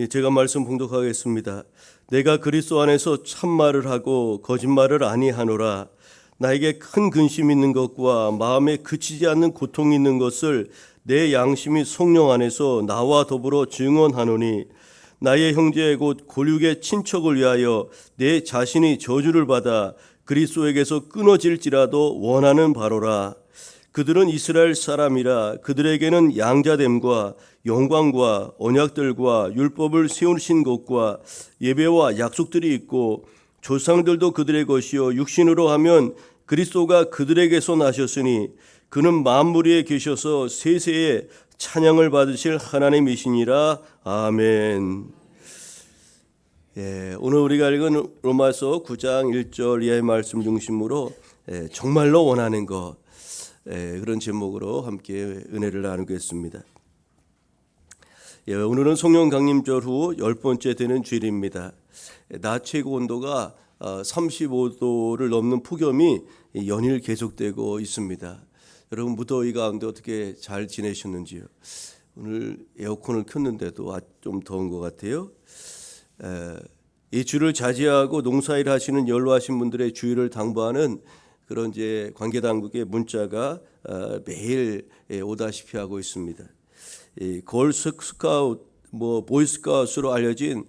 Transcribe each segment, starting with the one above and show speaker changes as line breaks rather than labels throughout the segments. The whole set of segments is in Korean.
제가 말씀 봉독하겠습니다. 내가 그리스도 안에서 참말을 하고 거짓말을 아니하노라. 나에게 큰 근심 있는 것과 마음에 그치지 않는 고통이 있는 것을 내 양심이 성령 안에서 나와 더불어 증언하노니, 나의 형제 곧 골육의 친척을 위하여 내 자신이 저주를 받아 그리스도에게서 끊어질지라도 원하는 바로라. 그들은 이스라엘 사람이라. 그들에게는 양자됨과 영광과 언약들과 율법을 세우신 것과 예배와 약속들이 있고, 조상들도 그들의 것이요 육신으로 하면 그리스도가 그들에게서 나셨으니 그는 만물 위에 계셔서 세세에 찬양을 받으실 하나님이시니라. 아멘. 오늘 우리가 읽은 로마서 9장 1절 이하의 말씀 중심으로 정말로 원하는 것, 그런 제목으로 함께 은혜를 나누겠습니다. 오늘은 성령 강림절 후 10번째 되는 주일입니다. 낮 최고 온도가 35도를 넘는 폭염이 연일 계속되고 있습니다. 여러분, 무더위 가운데 어떻게 잘 지내셨는지요? 오늘 에어컨을 켰는데도 좀 더운 것 같아요. 이 주를 맞이하고 농사일 하시는 연로하신 분들의 주의를 당부하는 그런 이제 관계 당국의 문자가 매일 오다시피 하고 있습니다. 걸스카우트, 보이스카우트로 알려진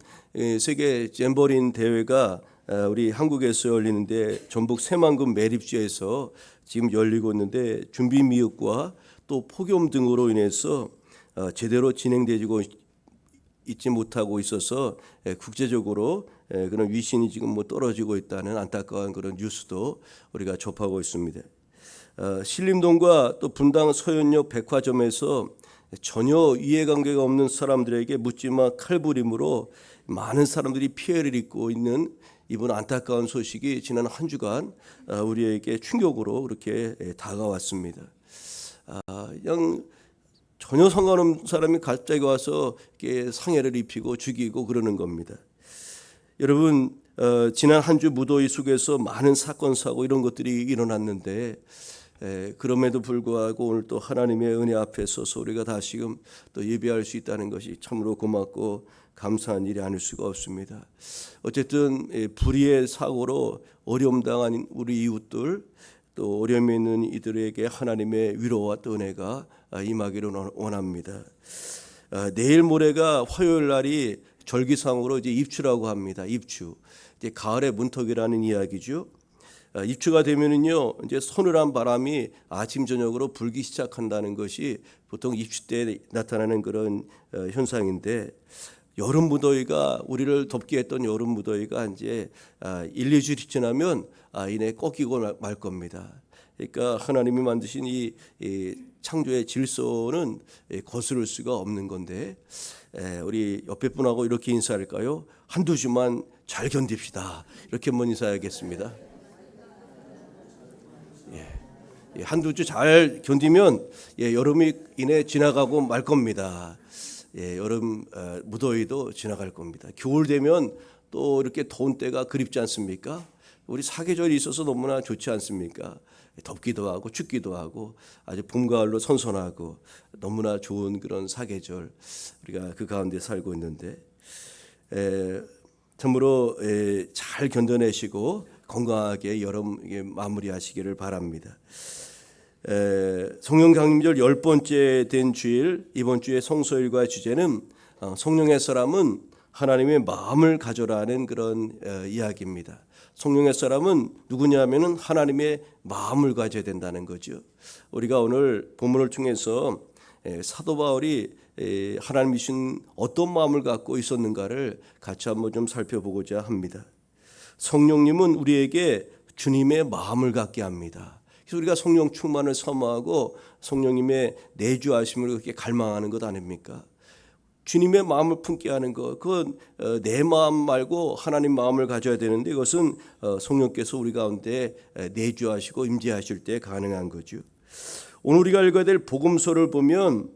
세계 잼버린 대회가 우리 한국에서 열리는데, 전북 새만금 매립지에서 지금 열리고 있는데, 준비 미흡과 또 폭염 등으로 인해서 제대로 진행되고 있지 못하고 있어서 국제적으로 그런 위신이 지금 떨어지고 있다는 안타까운 그런 뉴스도 우리가 접하고 있습니다. 신림동과 또 분당 서현역 백화점에서 전혀 이해관계가 없는 사람들에게 묻지마 칼부림으로 많은 사람들이 피해를 입고 있는 이번 안타까운 소식이 지난 한 주간 우리에게 충격으로 그렇게 다가왔습니다. 그냥 전혀 상관없는 사람이 갑자기 와서 이렇게 상해를 입히고 죽이고 그러는 겁니다. 여러분, 지난 한 주 무더위 속에서 많은 사건 사고 이런 것들이 일어났는데, 그럼에도 불구하고 오늘 또 하나님의 은혜 앞에 서서 우리가 다시금 또 예배할 수 있다는 것이 참으로 고맙고 감사한 일이 아닐 수가 없습니다. 어쨌든 불의의 사고로 어려움 당한 우리 이웃들, 또 어려움에 있는 이들에게 하나님의 위로와 또 은혜가 임하기를 원합니다. 내일 모레가 화요일 날이 절기상으로 이제 입추라고 합니다. 입추. 이제 가을의 문턱이라는 이야기죠. 입추가 되면은요, 이제 서늘한 바람이 아침 저녁으로 불기 시작한다는 것이 보통 입추 때 나타나는 그런 현상인데, 여름 무더위가 우리를 덥게 했던 여름 무더위가 이제 1-2주일이 지나면 이내 꺾이고 말 겁니다. 그러니까 하나님이 만드신 이 창조의 질서는 거스를 수가 없는 건데, 우리 옆에 분하고 이렇게 인사할까요? 한두 주만 잘 견딥시다. 이렇게 한번 인사하겠습니다. 한두 주 잘 견디면 여름이 이내 지나가고 말 겁니다. 여름 무더위도 지나갈 겁니다. 겨울 되면 또 이렇게 더운 때가 그립지 않습니까? 우리 사계절이 있어서 너무나 좋지 않습니까? 덥기도 하고 춥기도 하고 아주 봄 가을로 선선하고 너무나 좋은 그런 사계절, 우리가 그 가운데 살고 있는데, 참으로 잘 견뎌내시고 건강하게 여름 마무리하시기를 바랍니다. 성령 강림절 10번째 된 주일, 이번 주의 성서일과의 주제는 성령의 사람은 하나님의 마음을 가져라는 그런 이야기입니다. 성령의 사람은 누구냐면은 하나님의 마음을 가져야 된다는 거죠. 우리가 오늘 본문을 통해서 사도 바울이 하나님이 주신 어떤 마음을 갖고 있었는가를 같이 한번 좀 살펴보고자 합니다. 성령님은 우리에게 주님의 마음을 갖게 합니다. 그래서 우리가 성령 충만을 사모하고 성령님의 내주하심을 그렇게 갈망하는 것 아닙니까? 주님의 마음을 품게 하는 것, 그건 내 마음 말고 하나님 마음을 가져야 되는데, 이것은 성령께서 우리 가운데 내주하시고 임재하실 때 가능한 거죠. 오늘 우리가 읽어야 될 복음서를 보면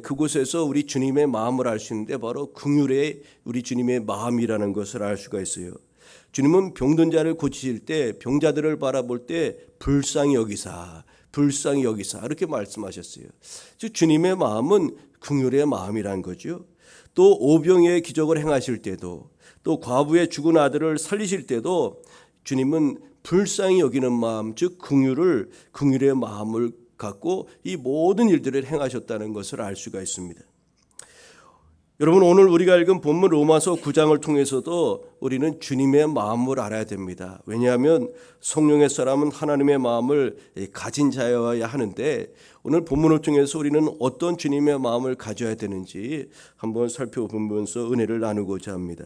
그곳에서 우리 주님의 마음을 알 수 있는데, 바로 긍휼의 우리 주님의 마음이라는 것을 알 수가 있어요. 주님은 병든 자를 고치실 때, 병자들을 바라볼 때 불쌍히 여기사 이렇게 말씀하셨어요. 즉 주님의 마음은 긍휼의 마음이란 거죠. 또 오병이의 기적을 행하실 때도, 또 과부의 죽은 아들을 살리실 때도 주님은 불쌍히 여기는 마음, 즉 긍휼의 마음을 갖고 이 모든 일들을 행하셨다는 것을 알 수가 있습니다. 여러분, 오늘 우리가 읽은 본문 로마서 9장을 통해서도 우리는 주님의 마음을 알아야 됩니다. 왜냐하면 성령의 사람은 하나님의 마음을 가진 자여야 하는데, 오늘 본문을 통해서 우리는 어떤 주님의 마음을 가져야 되는지 한번 살펴보면서 은혜를 나누고자 합니다.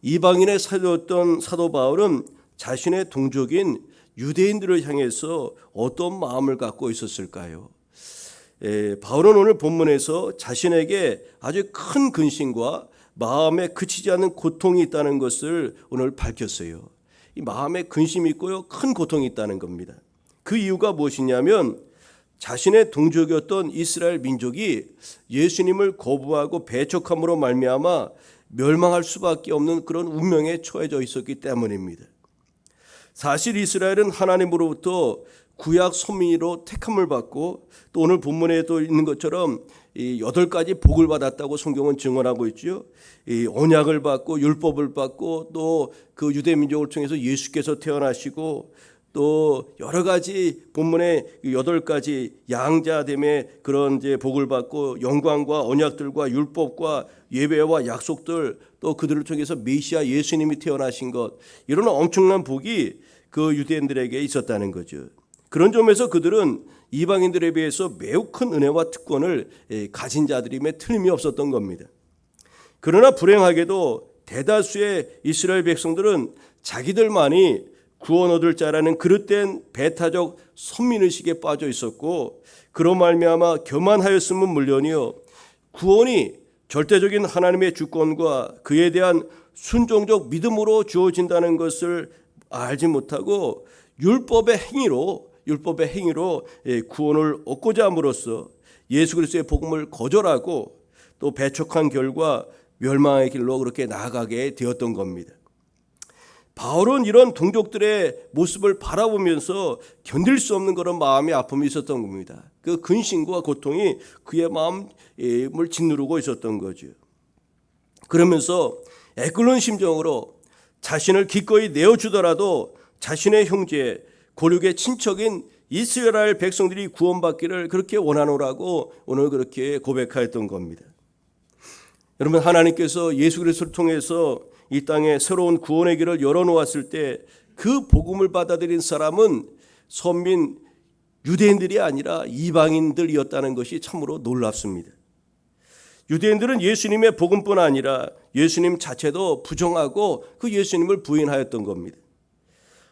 이방인의 사도였던 사도 바울은 자신의 동족인 유대인들을 향해서 어떤 마음을 갖고 있었을까요? 바울은 오늘 본문에서 자신에게 아주 큰 근심과 마음에 그치지 않는 고통이 있다는 것을 오늘 밝혔어요. 이 마음에 근심이 있고요, 큰 고통이 있다는 겁니다. 그 이유가 무엇이냐면 자신의 동족이었던 이스라엘 민족이 예수님을 거부하고 배척함으로 말미암아 멸망할 수밖에 없는 그런 운명에 처해져 있었기 때문입니다. 사실 이스라엘은 하나님으로부터 구약 선민으로 택함을 받고, 또 오늘 본문에도 있는 것처럼 이 8가지 복을 받았다고 성경은 증언하고 있죠. 이 언약을 받고 율법을 받고, 또 그 유대 민족을 통해서 예수께서 태어나시고, 또 여러 가지 본문에 8가지 양자됨의 그런 이제 복을 받고, 영광과 언약들과 율법과 예배와 약속들, 또 그들을 통해서 메시아 예수님이 태어나신 것, 이런 엄청난 복이 그 유대인들에게 있었다는 거죠. 그런 점에서 그들은 이방인들에 비해서 매우 큰 은혜와 특권을 가진 자들임에 틀림이 없었던 겁니다. 그러나 불행하게도 대다수의 이스라엘 백성들은 자기들만이 구원 얻을 자라는 그릇된 배타적 선민의식에 빠져 있었고, 그로 말미암아 교만하였음은 물론이요, 구원이 절대적인 하나님의 주권과 그에 대한 순종적 믿음으로 주어진다는 것을 알지 못하고 율법의 행위로 구원을 얻고자 함으로써 예수 그리스도의 복음을 거절하고 또 배척한 결과 멸망의 길로 그렇게 나아가게 되었던 겁니다. 바울은 이런 동족들의 모습을 바라보면서 견딜 수 없는 그런 마음의 아픔이 있었던 겁니다. 그 근심과 고통이 그의 마음을 짓누르고 있었던 거죠. 그러면서 애끓는 심정으로 자신을 기꺼이 내어주더라도 자신의 형제, 고륙의 친척인 이스라엘 백성들이 구원받기를 그렇게 원하노라고 오늘 그렇게 고백하였던 겁니다. 여러분, 하나님께서 예수 그리스도를 통해서 이 땅에 새로운 구원의 길을 열어놓았을 때 그 복음을 받아들인 사람은 선민 유대인들이 아니라 이방인들이었다는 것이 참으로 놀랍습니다. 유대인들은 예수님의 복음뿐 아니라 예수님 자체도 부정하고 그 예수님을 부인하였던 겁니다.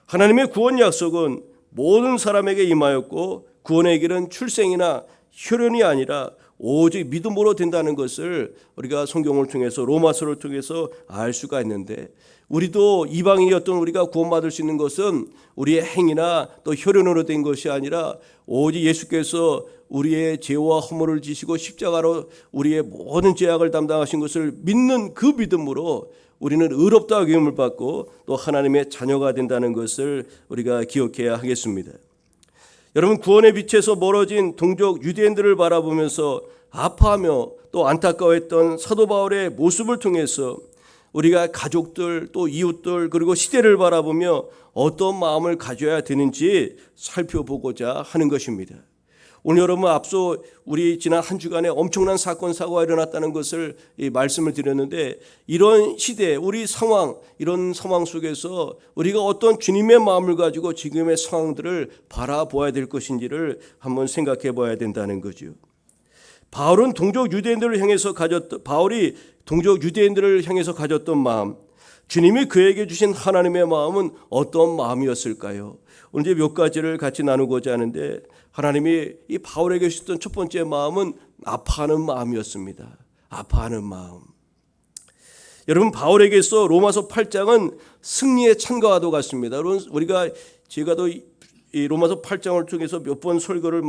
하나님의 구원 약속은 모든 사람에게 임하였고, 구원의 길은 출생이나 혈연이 아니라 오직 믿음으로 된다는 것을 우리가 성경을 통해서, 로마서를 통해서 알 수가 있는데, 우리도 이방인이었던 우리가 구원받을 수 있는 것은 우리의 행위나 또 혈연으로 된 것이 아니라 오직 예수께서 우리의 죄와 허물을 지시고 십자가로 우리의 모든 죄악을 담당하신 것을 믿는 그 믿음으로 우리는 의롭다 여김을 받고 또 하나님의 자녀가 된다는 것을 우리가 기억해야 하겠습니다. 여러분, 구원의 빛에서 멀어진 동족 유대인들을 바라보면서 아파하며 또 안타까워했던 사도 바울의 모습을 통해서 우리가 가족들, 또 이웃들, 그리고 시대를 바라보며 어떤 마음을 가져야 되는지 살펴보고자 하는 것입니다. 오늘 여러분, 앞서 우리 지난 한 주간에 엄청난 사건 사고가 일어났다는 것을 말씀을 드렸는데, 이런 시대, 우리 상황, 이런 상황 속에서 우리가 어떤 주님의 마음을 가지고 지금의 상황들을 바라보아야 될 것인지를 한번 생각해 봐야 된다는 거죠. 바울이 동족 유대인들을 향해서 가졌던 마음, 주님이 그에게 주신 하나님의 마음은 어떤 마음이었을까요? 오늘 이제 몇 가지를 같이 나누고자 하는데, 하나님이 이 바울에게 주셨던 첫 번째 마음은 아파하는 마음이었습니다. 아파하는 마음. 여러분, 바울에게서 로마서 8장은 승리의 찬가와도 같습니다. 제가도 이 로마서 8장을 통해서 몇 번 설교를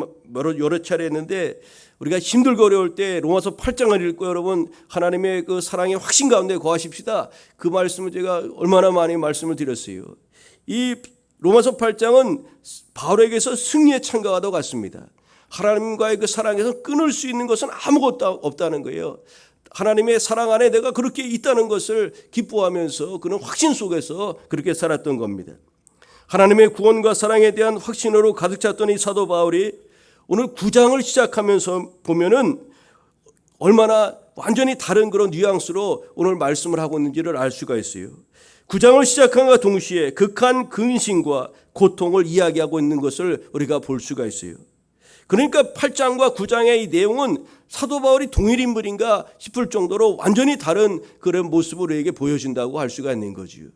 여러 차례 했는데, 우리가 힘들고 어려울 때 로마서 8장을 읽고 여러분 하나님의 그 사랑의 확신 가운데 거하십시다. 그 말씀을 제가 얼마나 많이 말씀을 드렸어요. 이 로마서 8장은 바울에게서 승리의 찬가와도 같습니다. 하나님과의 그 사랑에서 끊을 수 있는 것은 아무것도 없다는 거예요. 하나님의 사랑 안에 내가 그렇게 있다는 것을 기뻐하면서 그는 확신 속에서 그렇게 살았던 겁니다. 하나님의 구원과 사랑에 대한 확신으로 가득 찼던 이 사도 바울이 오늘 9장을 시작하면서 보면은 얼마나 완전히 다른 그런 뉘앙스로 오늘 말씀을 하고 있는지를 알 수가 있어요. 9장을 시작함과 동시에 극한 근심과 고통을 이야기하고 있는 것을 우리가 볼 수가 있어요. 그러니까 8장과 9장의 이 내용은 사도 바울이 동일 인물인가 싶을 정도로 완전히 다른 그런 모습을 우리에게 보여준다고 할 수가 있는 거지요.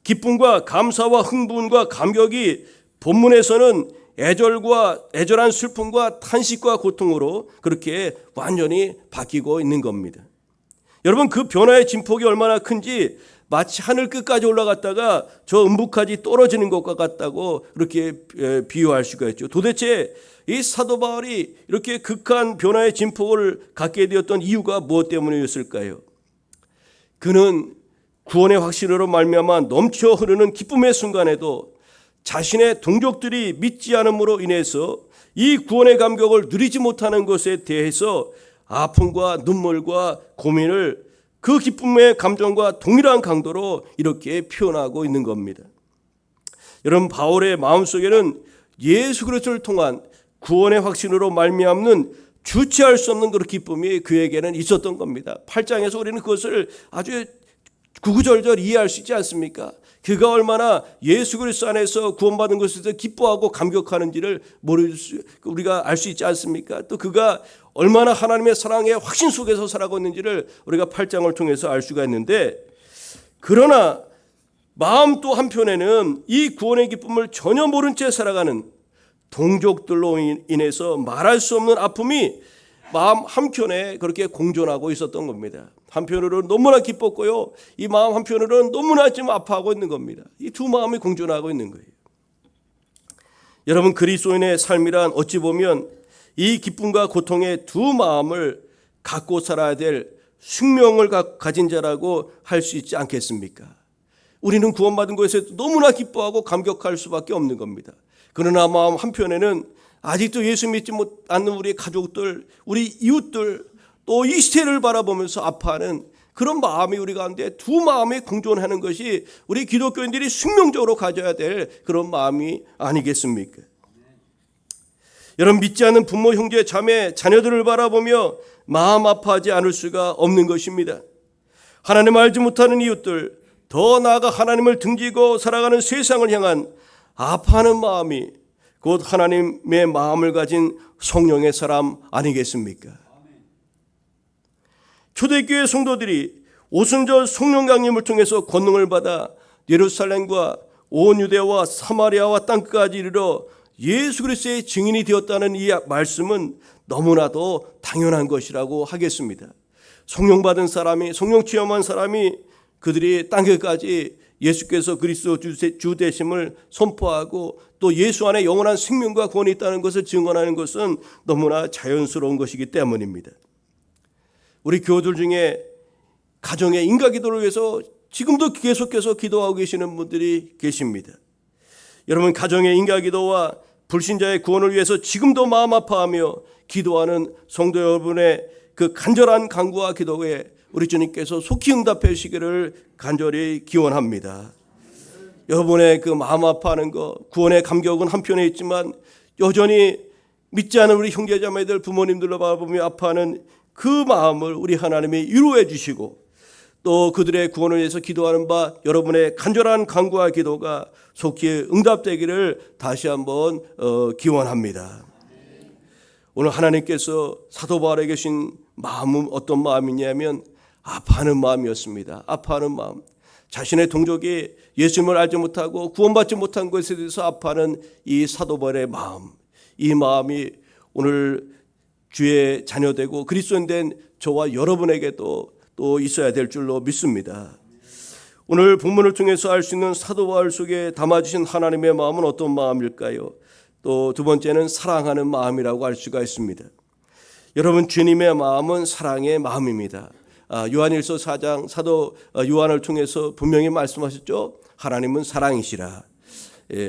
기쁨과 감사와 흥분과 감격이 본문에서는 애절한 슬픔과 탄식과 고통으로 그렇게 완전히 바뀌고 있는 겁니다. 여러분, 그 변화의 진폭이 얼마나 큰지 마치 하늘 끝까지 올라갔다가 저 음부까지 떨어지는 것과 같다고 그렇게 비유할 수가 있죠. 도대체 이 사도 바울이 이렇게 극한 변화의 진폭을 갖게 되었던 이유가 무엇 때문이었을까요? 그는 구원의 확신으로 말미암아 넘쳐 흐르는 기쁨의 순간에도 자신의 동족들이 믿지 않음으로 인해서 이 구원의 감격을 누리지 못하는 것에 대해서 아픔과 눈물과 고민을 그 기쁨의 감정과 동일한 강도로 이렇게 표현하고 있는 겁니다. 여러분, 바울의 마음속에는 예수 그리스도를 통한 구원의 확신으로 말미암는 주체할 수 없는 그런 기쁨이 그에게는 있었던 겁니다. 8장에서 우리는 그것을 아주 구구절절 이해할 수 있지 않습니까? 그가 얼마나 예수 그리스도 안에서 구원받은 것에 대해서 기뻐하고 감격하는지를 우리가 알 수 있지 않습니까? 또 그가 얼마나 하나님의 사랑의 확신 속에서 살아가고 있는지를 우리가 8장을 통해서 알 수가 있는데, 그러나 마음 또 한편에는 이 구원의 기쁨을 전혀 모른 채 살아가는 동족들로 인해서 말할 수 없는 아픔이 마음 한켠에 그렇게 공존하고 있었던 겁니다. 한편으로는 너무나 기뻤고요, 이 마음 한편으로는 너무나 지금 아파하고 있는 겁니다. 이 두 마음이 공존하고 있는 거예요. 여러분, 그리스도인의 삶이란 어찌 보면 이 기쁨과 고통의 두 마음을 갖고 살아야 될 숙명을 가진 자라고 할 수 있지 않겠습니까? 우리는 구원받은 것에 너무나 기뻐하고 감격할 수밖에 없는 겁니다. 그러나 마음 한편에는 아직도 예수 믿지 않는 우리 가족들, 우리 이웃들, 또 이 시대를 바라보면서 아파하는 그런 마음이 우리 가운데 두 마음이 공존하는 것이 우리 기독교인들이 숙명적으로 가져야 될 그런 마음이 아니겠습니까? 여러분, 믿지 않는 부모, 형제, 자매, 자녀들을 바라보며 마음 아파하지 않을 수가 없는 것입니다. 하나님 알지 못하는 이웃들, 더 나아가 하나님을 등지고 살아가는 세상을 향한 아파하는 마음이 곧 하나님의 마음을 가진 성령의 사람 아니겠습니까? 초대교회 성도들이 오순절 성령 강림을 통해서 권능을 받아 예루살렘과 온 유대와 사마리아와 땅끝까지 이르러 예수 그리스도의 증인이 되었다는 이 말씀은 너무나도 당연한 것이라고 하겠습니다. 성령 받은 사람이, 성령 체험한 사람이 그들이 땅끝까지 예수께서 그리스도 주 되심을 선포하고 또 예수 안에 영원한 생명과 구원이 있다는 것을 증언하는 것은 너무나 자연스러운 것이기 때문입니다. 우리 교우들 중에 가정의 인가기도를 위해서 지금도 계속해서 기도하고 계시는 분들이 계십니다. 여러분, 가정의 인가기도와 불신자의 구원을 위해서 지금도 마음 아파하며 기도하는 성도 여러분의 그 간절한 간구와 기도에 우리 주님께서 속히 응답해 주시기를 간절히 기원합니다. 여러분의 그 마음 아파하는 거, 구원의 감격은 한편에 있지만 여전히 믿지 않은 우리 형제자매들, 부모님들로 바라보며 아파하는 그 마음을 우리 하나님이 위로해 주시고 또 그들의 구원을 위해서 기도하는 바 여러분의 간절한 간구와 기도가 속히 응답되기를 다시 한번 기원합니다. 오늘 하나님께서 사도 바울에게 주신 마음은 어떤 마음이냐면 아파하는 마음이었습니다. 아파하는 마음. 자신의 동족이 예수님을 알지 못하고 구원받지 못한 것에 대해서 아파하는 이 사도 바울의 마음. 이 마음이 오늘 주의 자녀되고 그리스도인 된 저와 여러분에게도 또 있어야 될 줄로 믿습니다. 오늘 본문을 통해서 알 수 있는 사도 바울 속에 담아주신 하나님의 마음은 어떤 마음일까요? 또 두 번째는 사랑하는 마음이라고 할 수가 있습니다. 여러분, 주님의 마음은 사랑의 마음입니다. 요한일서 4장 사도 요한을 통해서 분명히 말씀하셨죠. 하나님은 사랑이시라.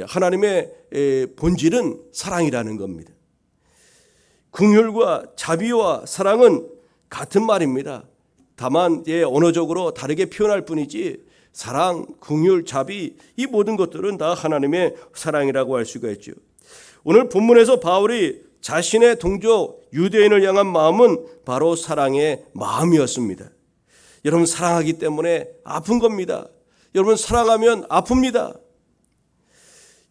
하나님의 본질은 사랑이라는 겁니다. 긍휼과 자비와 사랑은 같은 말입니다. 다만 언어적으로 다르게 표현할 뿐이지 사랑, 긍휼, 자비 이 모든 것들은 다 하나님의 사랑이라고 할 수가 있죠. 오늘 본문에서 바울이 자신의 동족 유대인을 향한 마음은 바로 사랑의 마음이었습니다. 여러분, 사랑하기 때문에 아픈 겁니다. 여러분, 사랑하면 아픕니다.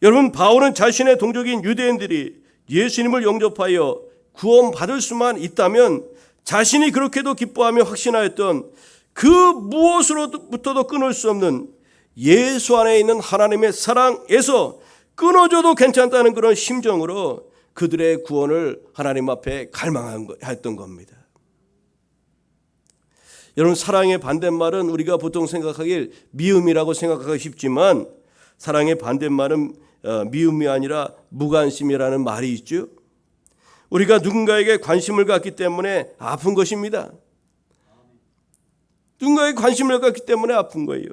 여러분, 바울은 자신의 동족인 유대인들이 예수님을 영접하여 구원받을 수만 있다면 자신이 그렇게도 기뻐하며 확신하였던 그 무엇으로부터도 끊을 수 없는 예수 안에 있는 하나님의 사랑에서 끊어져도 괜찮다는 그런 심정으로 그들의 구원을 하나님 앞에 갈망했던 겁니다. 여러분, 사랑의 반대말은 우리가 보통 생각하길 미움이라고 생각하기 쉽지만 사랑의 반대말은 미움이 아니라 무관심이라는 말이 있죠. 우리가 누군가에게 관심을 갖기 때문에 아픈 것입니다. 누군가에게 관심을 갖기 때문에 아픈 거예요.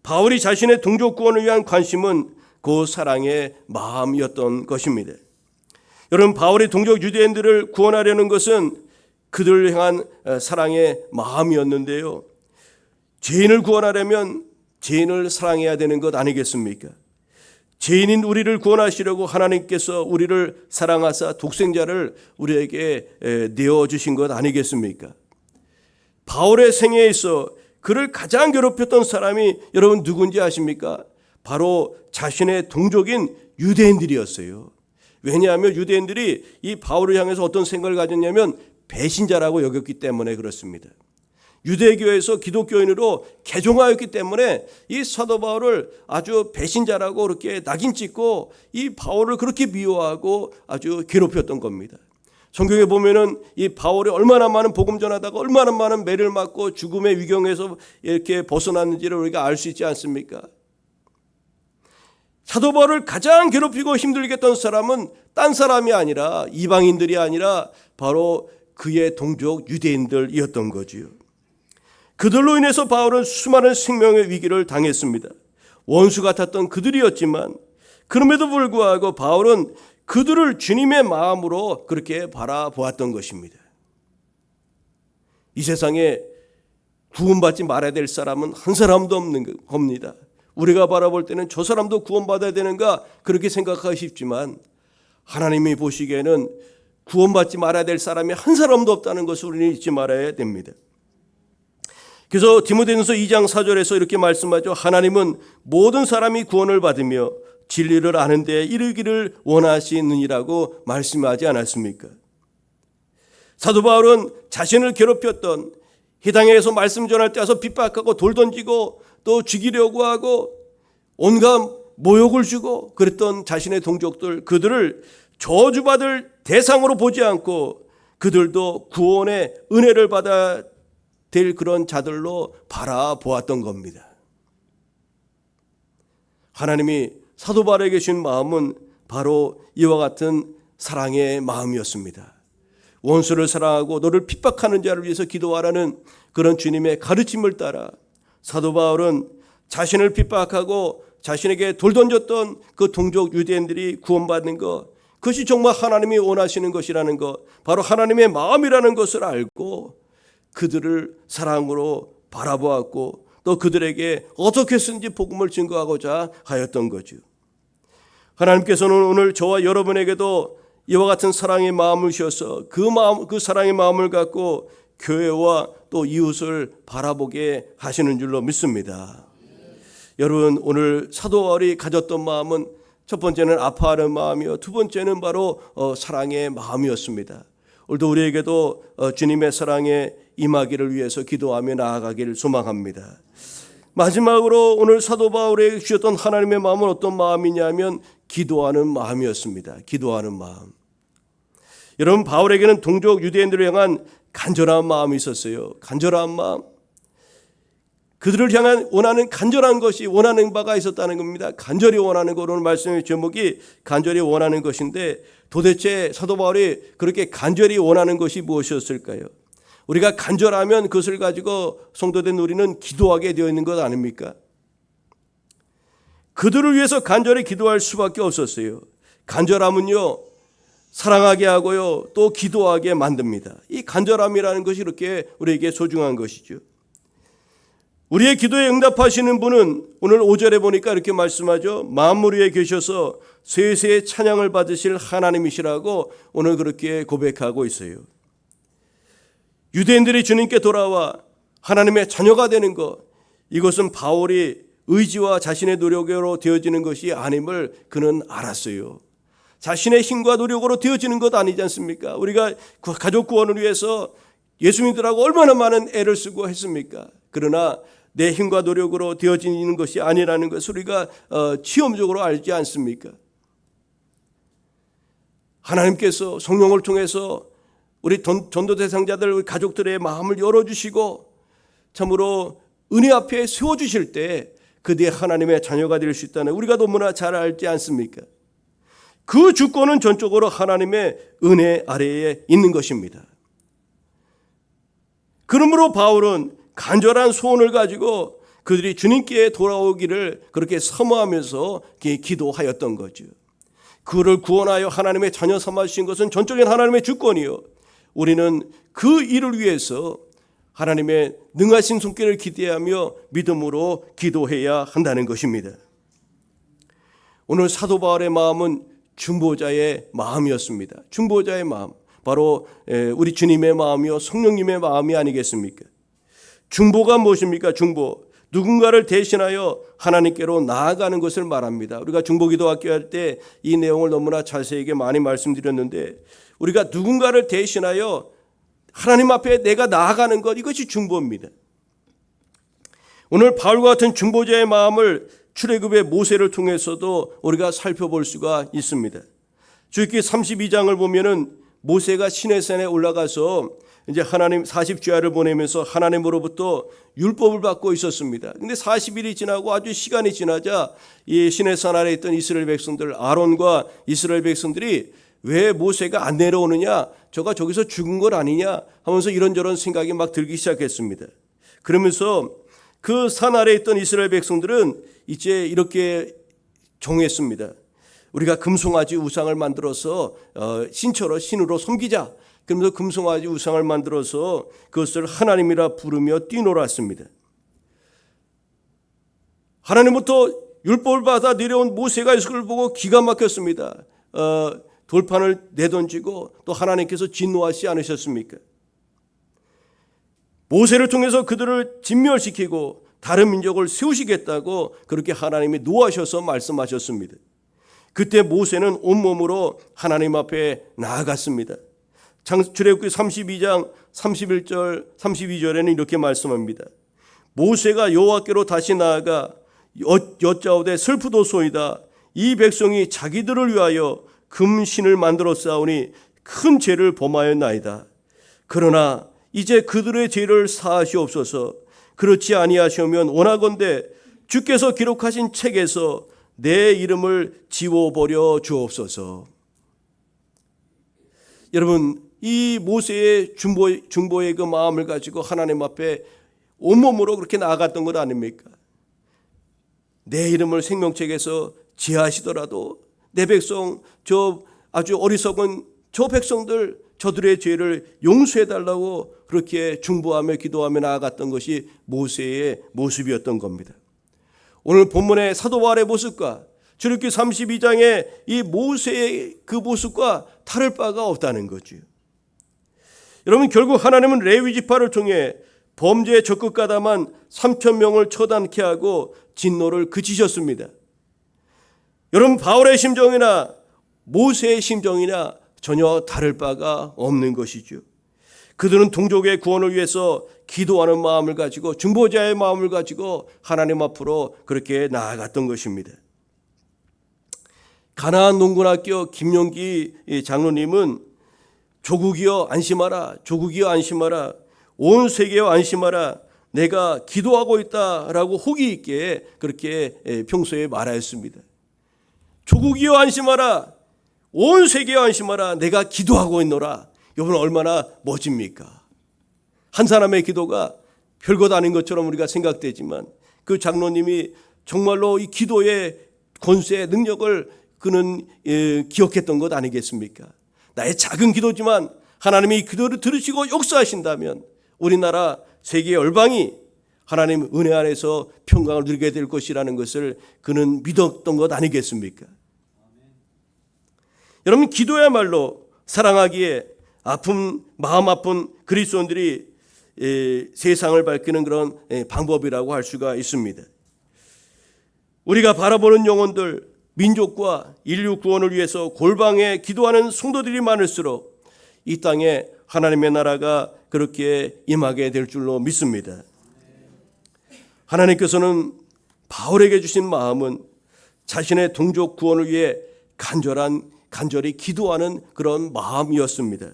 바울이 자신의 동족 구원을 위한 관심은 그 사랑의 마음이었던 것입니다. 여러분, 바울이 동족 유대인들을 구원하려는 것은 그들을 향한 사랑의 마음이었는데요. 죄인을 구원하려면 죄인을 사랑해야 되는 것 아니겠습니까? 죄인인 우리를 구원하시려고 하나님께서 우리를 사랑하사 독생자를 우리에게 내어주신 것 아니겠습니까? 바울의 생애에 있어 그를 가장 괴롭혔던 사람이 여러분 누군지 아십니까? 바로 자신의 동족인 유대인들이었어요. 왜냐하면 유대인들이 이 바울을 향해서 어떤 생각을 가졌냐면 배신자라고 여겼기 때문에 그렇습니다. 유대교에서 기독교인으로 개종하였기 때문에 이 사도 바울을 아주 배신자라고 그렇게 낙인 찍고 이 바울을 그렇게 미워하고 아주 괴롭혔던 겁니다. 성경에 보면은 이 바울이 얼마나 많은 복음 전하다가 얼마나 많은 매를 맞고 죽음의 위경에서 이렇게 벗어났는지를 우리가 알 수 있지 않습니까? 사도 바울을 가장 괴롭히고 힘들게 했던 사람은 딴 사람이 아니라 이방인들이 아니라 바로 그의 동족 유대인들이었던 거지요. 그들로 인해서 바울은 수많은 생명의 위기를 당했습니다. 원수 같았던 그들이었지만 그럼에도 불구하고 바울은 그들을 주님의 마음으로 그렇게 바라보았던 것입니다. 이 세상에 구원받지 말아야 될 사람은 한 사람도 없는 겁니다. 우리가 바라볼 때는 저 사람도 구원받아야 되는가 그렇게 생각하기 쉽지만 하나님이 보시기에는 구원받지 말아야 될 사람이 한 사람도 없다는 것을 우리는 잊지 말아야 됩니다. 그래서 디모데전서 2장 4절에서 이렇게 말씀하죠. 하나님은 모든 사람이 구원을 받으며 진리를 아는 데 이르기를 원하시느니라고 말씀하지 않았습니까? 사도 바울은 자신을 괴롭혔던 이 땅에서 말씀 전할 때 와서 핍박하고 돌 던지고 또 죽이려고 하고 온갖 모욕을 주고 그랬던 자신의 동족들, 그들을 저주받을 대상으로 보지 않고 그들도 구원의 은혜를 받아 될 그런 자들로 바라보았던 겁니다. 하나님이 사도 바울에게 주신 마음은 바로 이와 같은 사랑의 마음이었습니다. 원수를 사랑하고 너를 핍박하는 자를 위해서 기도하라는 그런 주님의 가르침을 따라 사도 바울은 자신을 핍박하고 자신에게 돌 던졌던 그 동족 유대인들이 구원받는 것, 그것이 정말 하나님이 원하시는 것이라는 것, 바로 하나님의 마음이라는 것을 알고 그들을 사랑으로 바라보았고 또 그들에게 어떻게 쓰든지 복음을 증거하고자 하였던 거죠. 하나님께서는 오늘 저와 여러분에게도 이와 같은 사랑의 마음을 주셔서 그 사랑의 마음을 갖고 교회와 또 이웃을 바라보게 하시는 줄로 믿습니다. 여러분, 오늘 사도 바울이 가졌던 마음은 첫 번째는 아파하는 마음이요, 두 번째는 바로 사랑의 마음이었습니다. 오늘도 우리에게도 주님의 사랑에 임하기를 위해서 기도하며 나아가기를 소망합니다. 마지막으로 오늘 사도 바울에게 주셨던 하나님의 마음은 어떤 마음이냐면 기도하는 마음이었습니다. 기도하는 마음. 여러분, 바울에게는 동족 유대인들을 향한 간절한 마음이 있었어요. 간절한 마음. 그들을 향한 원하는 간절한 것이 원하는 바가 있었다는 겁니다. 간절히 원하는 것. 오늘 말씀의 제목이 간절히 원하는 것인데 도대체 사도 바울이 그렇게 간절히 원하는 것이 무엇이었을까요? 우리가 간절하면 그것을 가지고 성도된 우리는 기도하게 되어 있는 것 아닙니까? 그들을 위해서 간절히 기도할 수밖에 없었어요. 간절함은요, 사랑하게 하고요, 또 기도하게 만듭니다. 이 간절함이라는 것이 이렇게 우리에게 소중한 것이죠. 우리의 기도에 응답하시는 분은 오늘 5절에 보니까 이렇게 말씀하죠. 만물 위에 계셔서 세세의 찬양을 받으실 하나님이시라고 오늘 그렇게 고백하고 있어요. 유대인들이 주님께 돌아와 하나님의 자녀가 되는 것, 이것은 바울이 의지와 자신의 노력으로 되어지는 것이 아님을 그는 알았어요. 자신의 힘과 노력으로 되어지는 것 아니지 않습니까? 우리가 가족 구원을 위해서 예수 믿으라고 얼마나 많은 애를 쓰고 했습니까? 그러나 내 힘과 노력으로 되어지는 것이 아니라는 것을 우리가 체험적으로 알지 않습니까? 하나님께서 성령을 통해서 우리 전도 대상자들, 우리 가족들의 마음을 열어주시고 참으로 은혜 앞에 세워주실 때 그들이 하나님의 자녀가 될 수 있다는 우리가 너무나 잘 알지 않습니까? 그 주권은 전적으로 하나님의 은혜 아래에 있는 것입니다. 그러므로 바울은 간절한 소원을 가지고 그들이 주님께 돌아오기를 그렇게 사모하면서 기도하였던 거죠. 그를 구원하여 하나님의 자녀 삼아주신 것은 전적인 하나님의 주권이요, 우리는 그 일을 위해서 하나님의 능하신 손길을 기대하며 믿음으로 기도해야 한다는 것입니다. 오늘 사도 바울의 마음은 중보자의 마음이었습니다. 중보자의 마음, 바로 우리 주님의 마음이요 성령님의 마음이 아니겠습니까? 중보가 무엇입니까? 중보, 누군가를 대신하여 하나님께로 나아가는 것을 말합니다. 우리가 중보기도 학교 할 때 이 내용을 너무나 자세하게 많이 말씀드렸는데, 우리가 누군가를 대신하여 하나님 앞에 내가 나아가는 것, 이것이 중보입니다. 오늘 바울과 같은 중보자의 마음을 출애굽의 모세를 통해서도 우리가 살펴볼 수가 있습니다. 출애굽기 32장을 보면은 모세가 시내산에 올라가서 이제 하나님 40주야를 보내면서 하나님으로부터 율법을 받고 있었습니다. 근데 40일이 지나고 아주 시간이 지나자 이 시내산 아래 있던 이스라엘 백성들, 아론과 이스라엘 백성들이 왜 모세가 안 내려오느냐, 저가 저기서 죽은 것 아니냐 하면서 이런저런 생각이 막 들기 시작했습니다. 그러면서 그 산 아래에 있던 이스라엘 백성들은 이제 이렇게 정했습니다. 우리가 금송아지 우상을 만들어서 신으로 섬기자. 그러면서 금송아지 우상을 만들어서 그것을 하나님이라 부르며 뛰놀았습니다. 하나님부터 율법을 받아 내려온 모세가 이것을 보고 기가 막혔습니다. 돌판을 내던지고 또 하나님께서 진노하시지 않으셨습니까? 모세를 통해서 그들을 진멸시키고 다른 민족을 세우시겠다고 그렇게 하나님이 노하셔서 말씀하셨습니다. 그때 모세는 온몸으로 하나님 앞에 나아갔습니다. 출애굽기 32장 31절 32절에는 이렇게 말씀합니다. 모세가 여호와께로 다시 나아가 여짜오되 슬프도소이다. 이 백성이 자기들을 위하여 금신을 만들어 싸우니 큰 죄를 범하였나이다. 그러나 이제 그들의 죄를 사하시옵소서. 그렇지 아니하시면 원하건대 주께서 기록하신 책에서 내 이름을 지워버려 주옵소서. 여러분, 이 모세의 중보의 그 마음을 가지고 하나님 앞에 온몸으로 그렇게 나아갔던 것 아닙니까? 내 이름을 생명책에서 지하시더라도 내 백성, 저 아주 어리석은 저 백성들, 저들의 죄를 용서해달라고 그렇게 중보하며 기도하며 나아갔던 것이 모세의 모습이었던 겁니다. 오늘 본문의 사도 바울의 모습과 출애굽기 32장의 이 모세의 그 모습과 다를 바가 없다는 거죠. 여러분, 결국 하나님은 레위 지파를 통해 범죄에 적극 가담한 3,000명을 처단케 하고 진노를 그치셨습니다. 여러분, 바울의 심정이나 모세의 심정이나 전혀 다를 바가 없는 것이죠. 그들은 동족의 구원을 위해서 기도하는 마음을 가지고 중보자의 마음을 가지고 하나님 앞으로 그렇게 나아갔던 것입니다. 가나안 농군학교 김용기 장로님은 조국이여 안심하라, 조국이여 안심하라, 온 세계여 안심하라, 내가 기도하고 있다라고 호기 있게 그렇게 평소에 말하였습니다. 조국이여 안심하라, 온 세계여 안심하라, 내가 기도하고 있노라. 여러분, 얼마나 멋집니까? 한 사람의 기도가 별것 아닌 것처럼 우리가 생각되지만 그 장로님이 정말로 이 기도의 권세의 능력을 그는 기억했던 것 아니겠습니까? 나의 작은 기도지만 하나님이 이 기도를 들으시고 역사하신다면 우리나라 세계 열방이 하나님 은혜 안에서 평강을 누리게 될 것이라는 것을 그는 믿었던 것 아니겠습니까? 여러분, 기도야말로 사랑하기에 마음 아픈 그리스도인들이 세상을 밝히는 그런 방법이라고 할 수가 있습니다. 우리가 바라보는 영혼들, 민족과 인류 구원을 위해서 골방에 기도하는 성도들이 많을수록 이 땅에 하나님의 나라가 그렇게 임하게 될 줄로 믿습니다. 하나님께서는 바울에게 주신 마음은 자신의 동족 구원을 위해 간절히 기도하는 그런 마음이었습니다.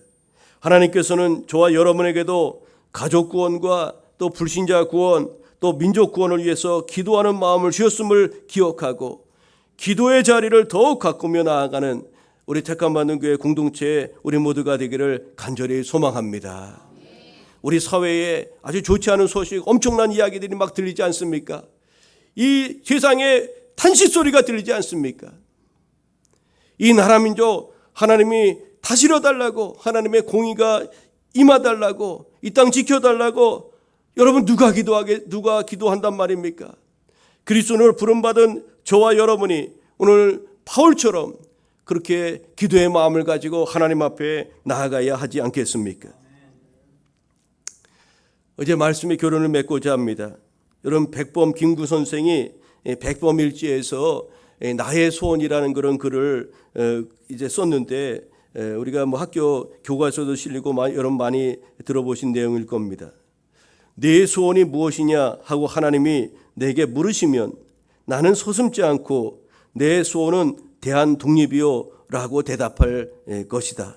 하나님께서는 저와 여러분에게도 가족 구원과 또 불신자 구원, 또 민족 구원을 위해서 기도하는 마음을 주셨음을 기억하고 기도의 자리를 더욱 가꾸며 나아가는 우리 택함받는 교회 공동체에 우리 모두가 되기를 간절히 소망합니다. 우리 사회에 아주 좋지 않은 소식, 엄청난 이야기들이 막 들리지 않습니까? 이 세상에 탄식 소리가 들리지 않습니까? 이 나라 민족 하나님이 다스려 달라고, 하나님의 공의가 임하달라고, 이 땅 지켜달라고 여러분 누가 기도한단 말입니까? 그리스도를 부름받은 저와 여러분이 오늘 바울처럼 그렇게 기도의 마음을 가지고 하나님 앞에 나아가야 하지 않겠습니까? 어제 말씀의 결론을 맺고자 합니다. 여러분, 백범 김구 선생이 백범일지에서 나의 소원이라는 그런 글을 이제 썼는데 우리가 뭐 학교 교과서도 실리고 여러분 많이 들어보신 내용일 겁니다. 내 소원이 무엇이냐 하고 하나님이 내게 물으시면 나는 서슴지 않고 내 소원은 대한 독립이요 라고 대답할 것이다.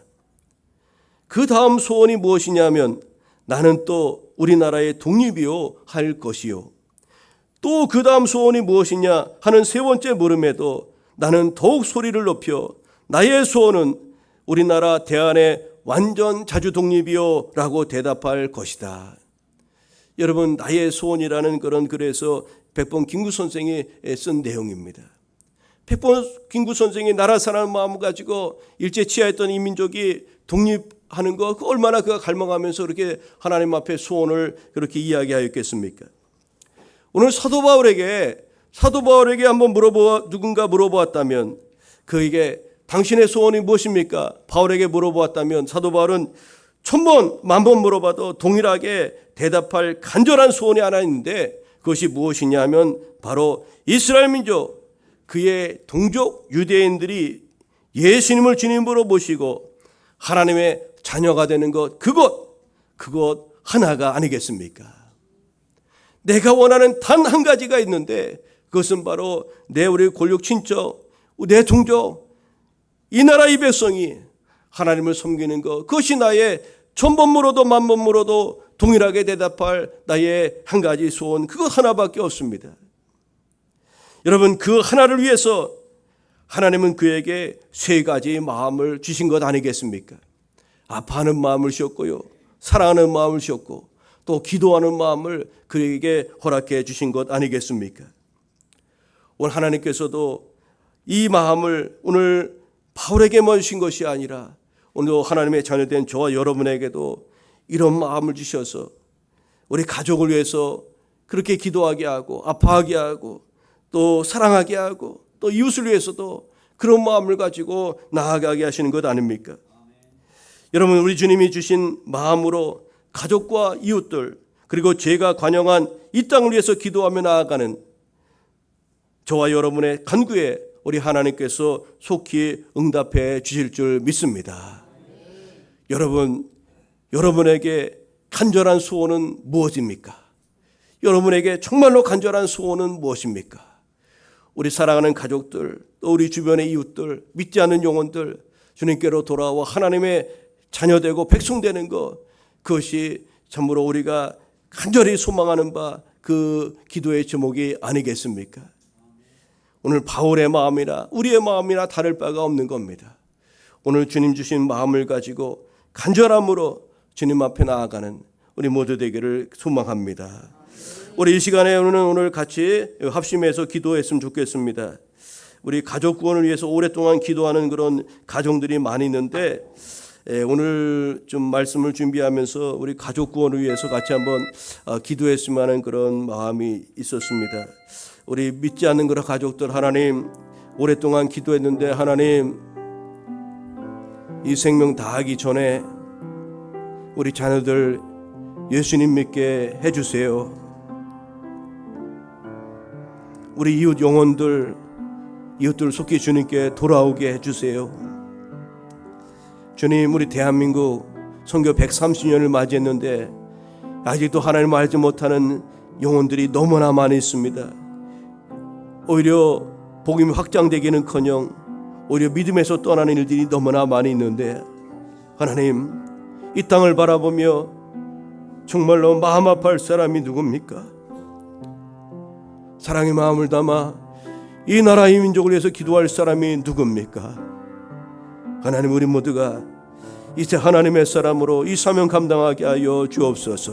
그 다음 소원이 무엇이냐면 나는 또 우리나라의 독립이요 할 것이요. 또 그 다음 소원이 무엇이냐 하는 세 번째 물음에도 나는 더욱 소리를 높여 나의 소원은 우리나라 대한의 완전 자주 독립이요 라고 대답할 것이다. 여러분, 나의 소원이라는 그런 글에서 백범 김구 선생이 쓴 내용입니다. 백범 김구 선생이 나라 사랑하는 마음을 가지고 일제 치하했던 이 민족이 독립하는 거 얼마나 그가 갈망하면서 그렇게 하나님 앞에 소원을 그렇게 이야기하였겠습니까? 오늘 사도 바울에게 한번 누군가 물어보았다면 그에게 당신의 소원이 무엇입니까? 바울에게 물어보았다면 사도 바울은 1000번, 10,000번 물어봐도 동일하게 대답할 간절한 소원이 하나 있는데 그것이 무엇이냐 하면 바로 이스라엘 민족, 그의 동족 유대인들이 예수님을 주님으로 모시고 하나님의 자녀가 되는 것, 그것 하나가 아니겠습니까? 내가 원하는 단 한 가지가 있는데 그것은 바로 우리 골육 친척, 내 동족, 이 나라 이 백성이 하나님을 섬기는 것, 그것이 나의 1000번 물어도 10,000번 물어도 동일하게 대답할 나의 한 가지 소원, 그것 하나밖에 없습니다. 여러분, 그 하나를 위해서 하나님은 그에게 세 가지 마음을 주신 것 아니겠습니까? 아파하는 마음을 주셨고요, 사랑하는 마음을 주셨고 또 기도하는 마음을 그에게 허락해 주신 것 아니겠습니까? 오늘 하나님께서도 이 마음을 오늘 바울에게만 주신 것이 아니라 오늘 하나님의 자녀된 저와 여러분에게도 이런 마음을 주셔서 우리 가족을 위해서 그렇게 기도하게 하고 아파하게 하고 또 사랑하게 하고 또 이웃을 위해서도 그런 마음을 가지고 나아가게 하시는 것 아닙니까? 여러분, 우리 주님이 주신 마음으로 가족과 이웃들 그리고 죄가 관영한 이 땅을 위해서 기도하며 나아가는 저와 여러분의 간구에 우리 하나님께서 속히 응답해 주실 줄 믿습니다. 여러분에게 간절한 소원은 무엇입니까? 여러분에게 정말로 간절한 소원은 무엇입니까? 우리 사랑하는 가족들, 또 우리 주변의 이웃들, 믿지 않는 영혼들 주님께로 돌아와 하나님의 자녀되고 백성되는 것, 그것이 참으로 우리가 간절히 소망하는 바 그 기도의 제목이 아니겠습니까? 오늘 바울의 마음이나 우리의 마음이나 다를 바가 없는 겁니다. 오늘 주님 주신 마음을 가지고 간절함으로 주님 앞에 나아가는 우리 모두 되기를 소망합니다. 우리 이 시간에 오늘 같이 합심해서 기도했으면 좋겠습니다. 우리 가족 구원을 위해서 오랫동안 기도하는 그런 가정들이 많이 있는데 오늘 좀 말씀을 준비하면서 우리 가족 구원을 위해서 같이 한번 기도했으면 하는 그런 마음이 있었습니다. 우리 믿지 않는 그런 가족들, 하나님 오랫동안 기도했는데 하나님 이 생명 다하기 전에 우리 자녀들 예수님 믿게 해주세요. 우리 이웃 영혼들, 이웃들 속히 주님께 돌아오게 해주세요. 주님, 우리 대한민국 선교 130년을 맞이했는데 아직도 하나님을 알지 못하는 영혼들이 너무나 많이 있습니다. 오히려 복음이 확장되기는커녕 오히려 믿음에서 떠나는 일들이 너무나 많이 있는데 하나님, 이 땅을 바라보며 정말로 마음 아파할 사람이 누굽니까? 사랑의 마음을 담아 이 나라 이 민족을 위해서 기도할 사람이 누굽니까? 하나님, 우리 모두가 이제 하나님의 사람으로 이 사명 감당하게 하여 주옵소서.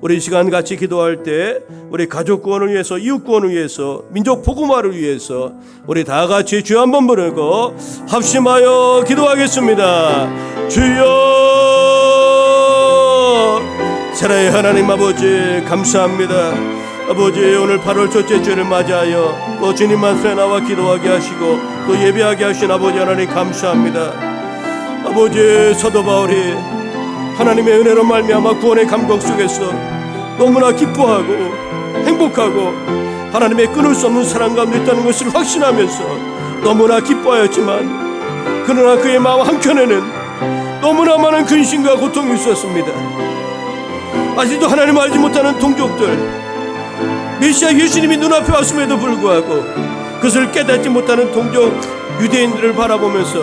우리 이 시간 같이 기도할 때 우리 가족 구원을 위해서, 이웃 구원을 위해서, 민족 복음화를 위해서 우리 다 같이 주여 한번 부르고 합심하여 기도하겠습니다. 주여, 사랑의 하나님 아버지, 감사합니다. 아버지, 오늘 8월 첫째 주를 맞이하여 또 주님 앞에 나와 기도하게 하시고 또 예배하게 하신 아버지 하나님 감사합니다. 아버지, 사도 바울이 하나님의 은혜로 말미암아 구원의 감격 속에서 너무나 기뻐하고 행복하고 하나님의 끊을 수 없는 사랑 가운데 있다는 것을 확신하면서 너무나 기뻐하였지만 그러나 그의 마음 한켠에는 너무나 많은 근심과 고통이 있었습니다. 아직도 하나님을 알지 못하는 동족들, 메시아 예수님이 눈앞에 왔음에도 불구하고 그것을 깨닫지 못하는 동족 유대인들을 바라보면서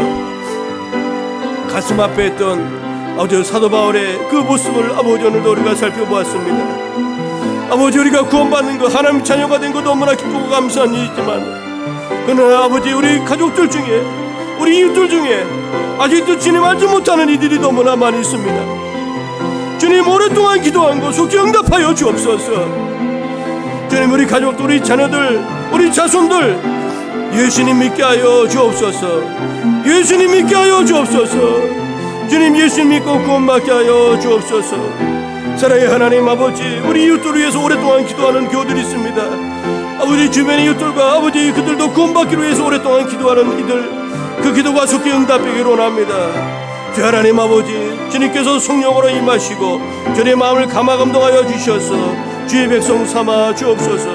가슴 아파했던 아버지 사도 바울의 그 모습을 아버지 오늘도 우리가 살펴보았습니다. 아버지, 우리가 구원받는 것, 하나님 자녀가 된 것 너무나 기쁘고 감사한 일이지만 그러나 아버지, 우리 가족들 중에, 우리 이웃들 중에 아직도 주님 알지 못하는 이들이 너무나 많이 있습니다. 주님, 오랫동안 기도한 것 속히 응답하여 주옵소서. 주님, 우리 가족들, 우리 자녀들, 우리 자손들 예수님 믿게 하여 주옵소서. 예수님 믿게 하여 주옵소서. 주님, 예수님 믿고 구원받게 하여 주옵소서. 사랑의 하나님 아버지, 우리 이웃들을 위해서 오랫동안 기도하는 교우들이 있습니다. 아버지, 주변의 이웃들과 아버지 그들도 구원받기를 위해서 오랫동안 기도하는 이들, 그 기도가 속히 응답되기를 원합니다. 주 하나님 아버지, 주님께서 성령으로 임하시고 주님의 마음을 감화감동하여 주셔서 주의 백성 삼아 주옵소서.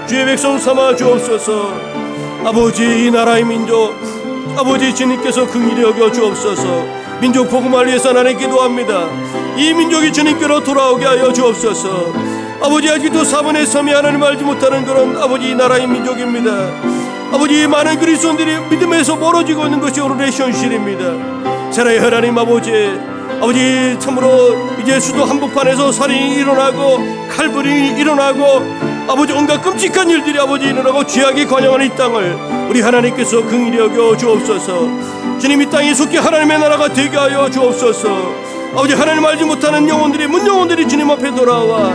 주의 백성 삼아 주옵소서. 아버지, 이 나라의 민족 아버지 주님께서 긍휼히 여겨 주옵소서. 민족 복음을 위해서 하나님 기도합니다. 이 민족이 주님께로 돌아오게 하여 주옵소서. 아버지, 아직도 4분의 3이 하나님 알지 못하는 그런 아버지 이 나라의 민족입니다. 아버지, 많은 그리스도인들이 믿음에서 멀어지고 있는 것이 오늘의 현실입니다. 사랑의 하나님 아버지, 아버지 참으로 이제 수도 한복판에서 살인이 일어나고 칼부림이 일어나고 아버지 온갖 끔찍한 일들이 아버지 일어나고 죄악이 관영하는 이 땅을 우리 하나님께서 긍휼히 여겨 주옵소서. 주님, 이 땅이 속히 하나님의 나라가 되게 하여 주옵소서. 아버지, 하나님 알지 못하는 영혼들이, 문영혼들이 주님 앞에 돌아와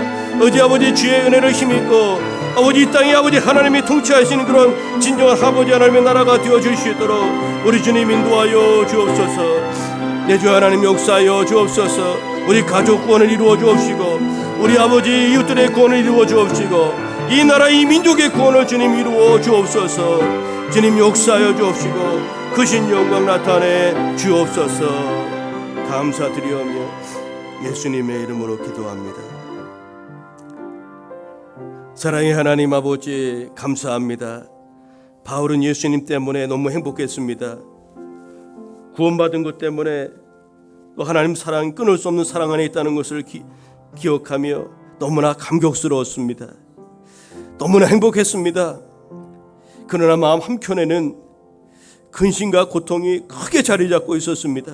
아버지 주의 은혜를 힘입고 아버지 이 땅에 아버지 하나님이 통치하시는 그런 진정한 아버지 하나님의 나라가 되어 주시도록 우리 주님 인도하여 주옵소서. 내 주 하나님 역사하여 주옵소서. 우리 가족 구원을 이루어 주옵시고 우리 아버지 이웃들의 구원을 이루어 주옵시고 이 나라 이 민족의 구원을 주님 이루어 주옵소서. 주님 역사하여 주옵시고 크신 영광 나타내 주옵소서. 감사드리오며 예수님의 이름으로 기도합니다. 사랑의 하나님 아버지, 감사합니다. 바울은 예수님 때문에 너무 행복했습니다. 구원받은 것 때문에 또 하나님 사랑, 끊을 수 없는 사랑 안에 있다는 것을 기억하며 너무나 감격스러웠습니다. 너무나 행복했습니다. 그러나 마음 한켠에는 근심과 고통이 크게 자리 잡고 있었습니다.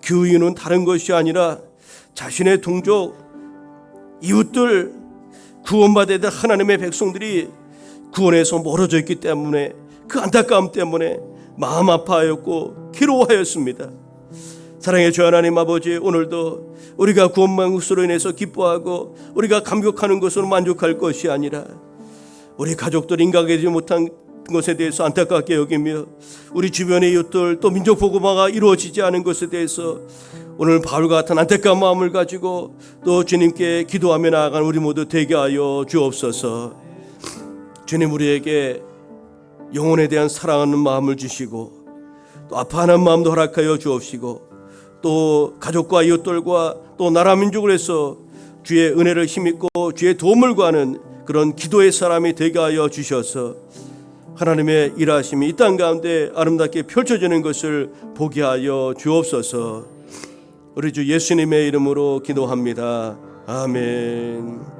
그 이유는 다른 것이 아니라 자신의 동족, 이웃들, 구원받아야 될 하나님의 백성들이 구원에서 멀어져 있기 때문에 그 안타까움 때문에 마음 아파하였고 괴로워하였습니다. 사랑의 주 하나님 아버지, 오늘도 우리가 구원받은 것으로 인해서 기뻐하고 우리가 감격하는 것으로 만족할 것이 아니라 우리 가족들 인가하지 못한 것에 대해서 안타깝게 여기며 우리 주변의 이웃들 또 민족 복음화가 이루어지지 않은 것에 대해서 오늘 바울과 같은 안타까운 마음을 가지고 또 주님께 기도하며 나아가는 우리 모두 되게 하여 주옵소서. 주님, 우리에게 영혼에 대한 사랑하는 마음을 주시고 또 아파하는 마음도 허락하여 주옵시고 또 가족과 이웃들과 또 나라 민족을 해서 주의 은혜를 힘입고 주의 도움을 구하는 그런 기도의 사람이 되게 하여 주셔서 하나님의 일하심이 이 땅 가운데 아름답게 펼쳐지는 것을 보게 하여 주옵소서. 우리 주 예수님의 이름으로 기도합니다. 아멘.